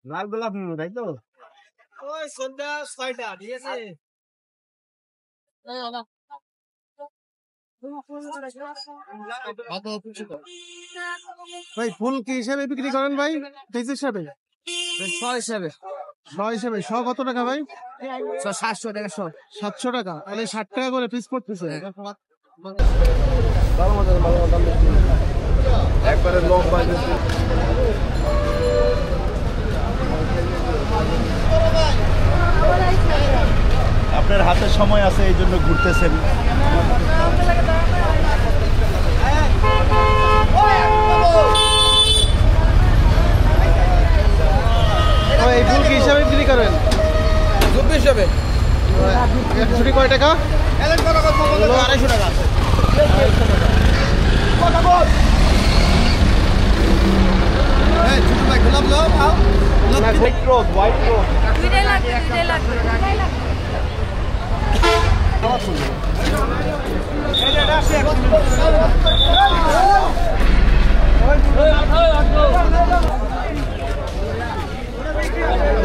লাল গোলাপ তাই তো? ওই সন্ধ্যা 6টা ঠিক আছে। ভাই ফুল কি হিসাবে বিক্রি করেন ভাই? পিস হিসাবে? হিসাবে। হিসাবে কত টাকা ভাই? 700 টাকা 700 টাকা, তাহলে 60 টাকা করে পিস পড়তেছে। একবারে লম্বা। আপনার হাতে সময় আছে এই জন্য ঘুরতেছেন। এই ফুল কি হিসাবে বিক্রি করেন? হিসাবে। ছুটি কয় টাকা? 250 টাকা।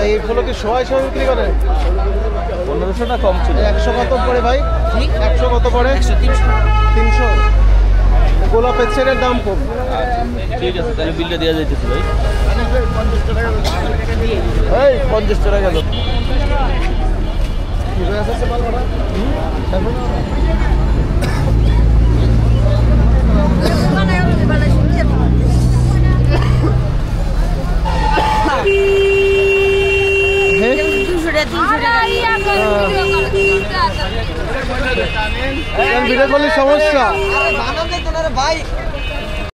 এই ফুল কি সবাই বিক্রি করে? 1500 টাকা কম ছিল। 100 কত পড়ে ভাই? 100 কত পড়ে? 300। গোলাপের ছেড়ের দাম কম। ঠিক আছে, তাহলে বিলটা দেওয়া যাইতেছে ভাই। এই 50 টাকা গেল। ভিডিও কলের সমস্যা।